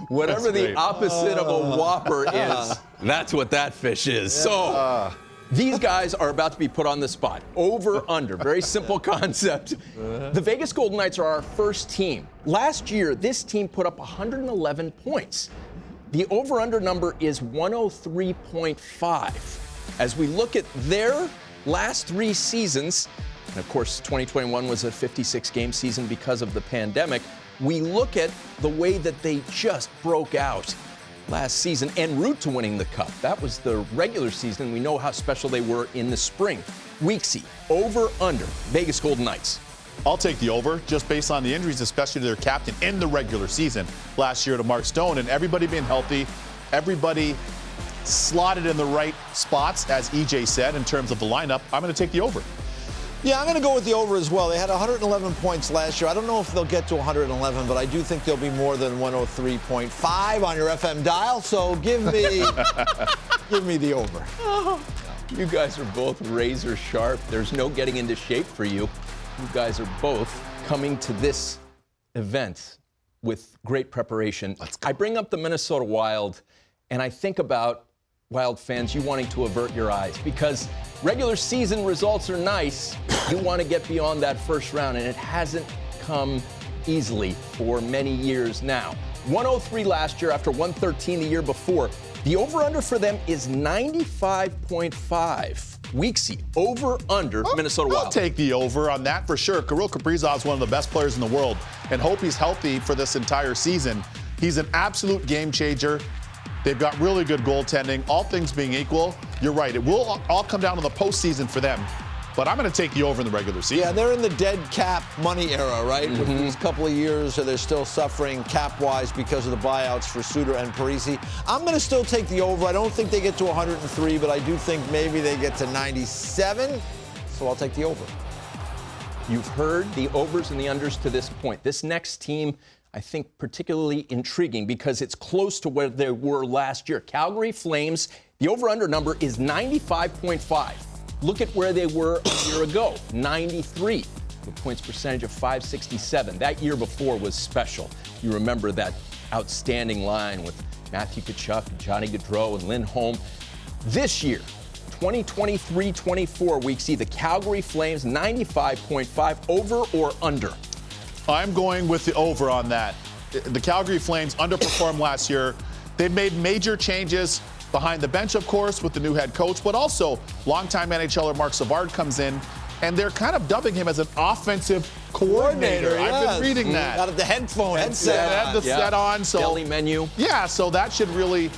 Whatever the opposite of a Whopper is, that's what that fish is. So these guys are about to be put on the spot. Over, under, very simple concept. The Vegas Golden Knights are our first team. Last year, this team put up 111 points. The over-under number is 103.5. As we look at their last 3 seasons, and of course 2021 was a 56-game season because of the pandemic, we look at the way that they just broke out last season en route to winning the Cup. That was the regular season. We know how special they were in the spring. Weeksy, over, under, Vegas Golden Knights. I'll take the over, just based on the injuries, especially to their captain in the regular season last year to Mark Stone, and everybody being healthy, everybody slotted in the right spots, as EJ said, in terms of the lineup. I'm going to take the over. Yeah, I'm going to go with the over as well. They had 111 points last year. I don't know if they'll get to 111, but I do think they'll be more than 103.5 on your FM dial. So give me the over. You guys are both razor sharp. There's no getting into shape for you. You guys are both coming to this event with great preparation. I bring up the Minnesota Wild, and I think about Wild fans, you wanting to avert your eyes because regular season results are nice. You want to get beyond that first round, and it hasn't come easily for many years now. 103 last year after 113 the year before. The over-under for them is 95.5. Weeksy, over, under, Minnesota Wild. I'll take the over on that for sure. Kirill Kaprizov is one of the best players in the world, and hope he's healthy for this entire season. He's an absolute game changer. They've got really good goaltending. All things being equal, you're right. It will all come down to the postseason for them. But I'm going to take the over in the regular season. Yeah, they're in the dead cap money era, right? With these couple of years, they're still suffering cap-wise because of the buyouts for Suter and Parisi. I'm going to still take the over. I don't think they get to 103, but I do think maybe they get to 97. So I'll take the over. You've heard the overs and the unders to this point. This next team, I think, particularly intriguing because it's close to where they were last year. Calgary Flames, the over-under number is 95.5. Look at where they were a year ago, 93. The points percentage of 567. That year before was special. You remember that outstanding line with Matthew Tkachuk, Johnny Gaudreau, and Lindholm. This year, 2023-24, we see the Calgary Flames 95.5, over or under? I'm going with the over on that. The Calgary Flames underperformed last year. They've made major changes behind the bench, of course, with the new head coach, but also longtime NHLer Mark Savard comes in, and they're kind of dubbing him as an offensive coordinator. Yes. I've been reading that. Out of the headset. Had the set on. So, Deli menu. Yeah, so that should really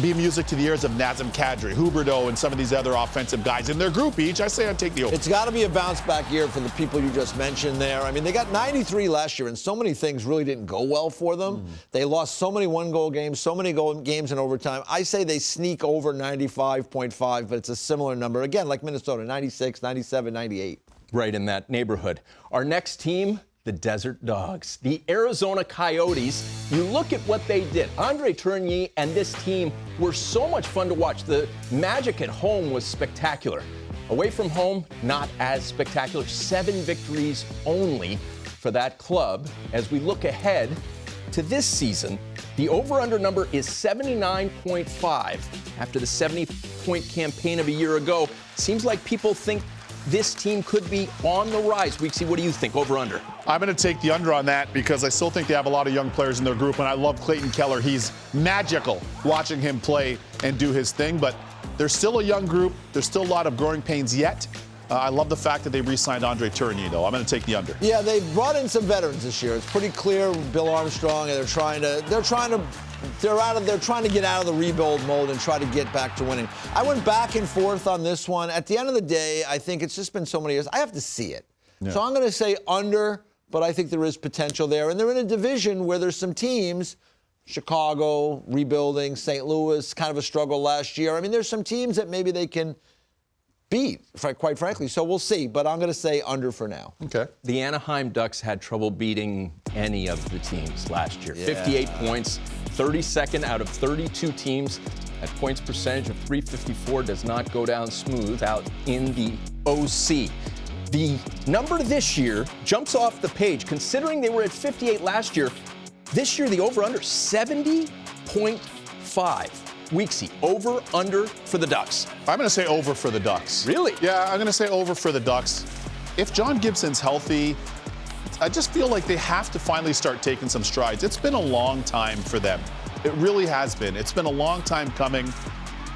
be music to the ears of Nazem Kadri, Huberdeau, and some of these other offensive guys in their group each. I say I'd take the over. It's got to be a bounce-back year for the people you just mentioned there. I mean, they got 93 last year, and so many things really didn't go well for them. They lost so many one-goal games, so many games in overtime. I say they sneak over 95.5, but it's a similar number. Again, like Minnesota, 96, 97, 98. Right in that neighborhood. Our next team, the Desert Dogs, the Arizona Coyotes. You look at what they did. Andre Tourigny and this team were so much fun to watch. The magic at home was spectacular. Away from home, not as spectacular. 7 victories only for that club. As we look ahead to this season, the over-under number is 79.5. After the 70-point campaign of a year ago, seems like people think this team could be on the rise. Weeksy, what do you think, over under? I'm going to take the under on that because I still think they have a lot of young players in their group, and I love Clayton Keller. He's magical watching him play and do his thing, but they're still a young group. There's still a lot of growing pains yet. I love the fact that they re-signed Andre Tourigny, though. I'm going to take the under. Yeah, they brought in some veterans this year. It's pretty clear, Bill Armstrong, and they're trying to get out of the rebuild mode and try to get back to winning. I went back and forth on this one. At the end of the day, I think it's just been so many years. I have to see it. Yeah. So I'm going to say under, but I think there is potential there. And they're in a division where there's some teams, Chicago, rebuilding, St. Louis, kind of a struggle last year. I mean, there's some teams that maybe they can beat, quite frankly. So we'll see, but I'm going to say under for now. Okay. The Anaheim Ducks had trouble beating any of the teams last year. Yeah. 58 points, 32nd out of 32 teams. That points percentage of .354 does not go down smooth out in the OC. The number this year jumps off the page. Considering they were at 58 last year, this year the over-under 70.5. Weeksy, over-under for the Ducks. I'm going to say over for the Ducks. Really? Yeah, I'm going to say over for the Ducks. If John Gibson's healthy, I just feel like they have to finally start taking some strides. It's been a long time for them. It really has been. It's been a long time coming.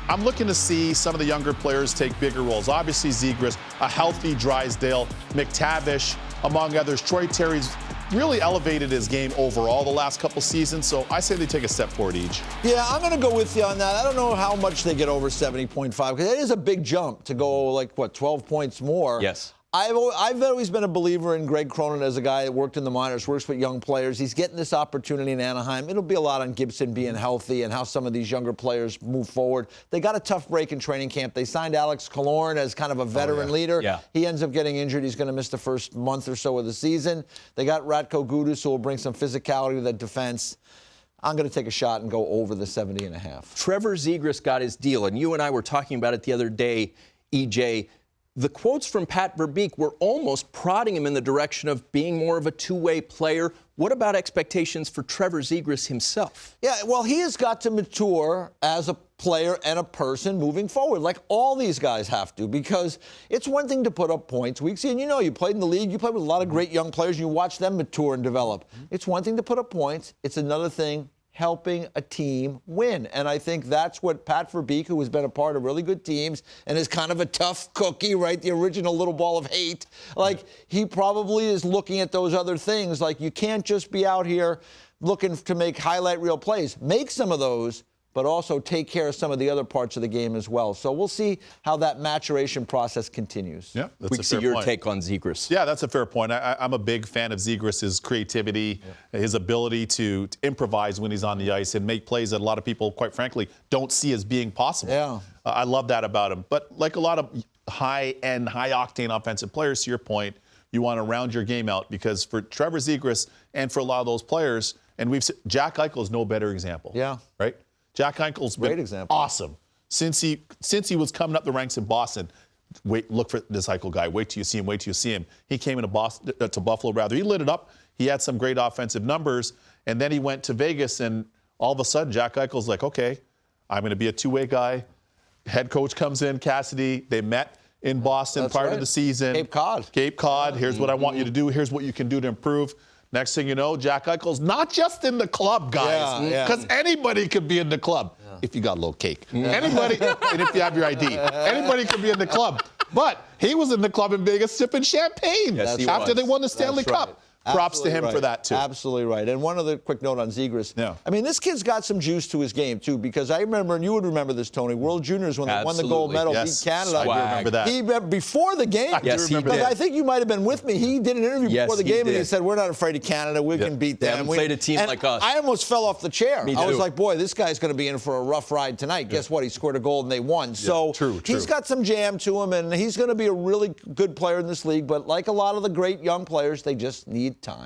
I'm looking to see some of the younger players take bigger roles. Obviously, Zegras, a healthy Drysdale, McTavish, among others. Troy Terry's really elevated his game overall the last couple seasons, so I say they take a step forward each. Yeah, I'm going to go with you on that. I don't know how much they get over 70.5 because it is a big jump to go, like, 12 points more. Yes. I've always been a believer in Greg Cronin as a guy that worked in the minors, works with young players. He's getting this opportunity in Anaheim. It'll be a lot on Gibson being healthy and how some of these younger players move forward. They got a tough break in training camp. They signed Alex Killorn as kind of a veteran leader. Yeah. He ends up getting injured. He's going to miss the first month or so of the season. They got Ratko Gudas, who will bring some physicality to that defense. I'm going to take a shot and go over the 70.5. Trevor Zegras got his deal, and you and I were talking about it the other day, EJ. The quotes from Pat Verbeek were almost prodding him in the direction of being more of a two-way player. What about expectations for Trevor Zegras himself? Yeah, well, he has got to mature as a player and a person moving forward, like all these guys have to, because it's one thing to put up points. Weeksy, and you played in the league, you played with a lot of great young players, and you watch them mature and develop. It's one thing to put up points. It's another thing helping a team win. And I think that's what Pat Verbeek, who has been a part of really good teams and is kind of a tough cookie, right? The original little ball of hate. Like, he probably is looking at those other things. Like, you can't just be out here looking to make highlight reel plays. Make some of those, but also take care of some of the other parts of the game as well. So we'll see how that maturation process continues. Yeah, that's We a see fair your point. take on Zegras. Yeah, that's a fair point. I'm a big fan of Zegras' creativity, his ability to improvise when he's on the ice and make plays that a lot of people, quite frankly, don't see as being possible. Yeah. I love that about him. But like a lot of high-end, high-octane offensive players, to your point, you want to round your game out because for Trevor Zegras and for a lot of those players, and Jack Eichel is no better example. Yeah. Right? Jack Eichel's been Great example. awesome since he was coming up the ranks in Boston. Wait, look for this Eichel guy. Wait till you see him. Wait till you see him. He came into to Buffalo rather. He lit it up. He had some great offensive numbers, and then he went to Vegas, and all of a sudden, Jack Eichel's like, okay, I'm going to be a two-way guy. Head coach comes in, Cassidy. They met in Boston prior to the season. Cape Cod. Cape Cod. Here's what I want you to do. Here's what you can do to improve. Next thing you know, Jack Eichel's not just in the club, guys, because anybody could be in the club if you got a little cake. Anybody, and if you have your ID, anybody could be in the club. But he was in the club in Vegas sipping champagne after they won the Stanley Cup. Props to him for that, too. Absolutely right. And one other quick note on Zegras. Yeah. I mean, this kid's got some juice to his game, too, because I remember, and you would remember this, Tony, World Juniors, when they won the gold medal, beat Canada. I do remember that. He, before the game, Yes, he did. I think you might have been with me. He did an interview before the game, and he did. said, we're not afraid of Canada. We can beat them. They haven't played a team and like us. I almost fell off the chair. Me I was too. like, boy, this guy's going to be in for a rough ride tonight. Guess what? He scored a goal, and they won. So true. he's got some jam to him, and he's going to be a really good player in this league. But like a lot of the great young players, they just need time.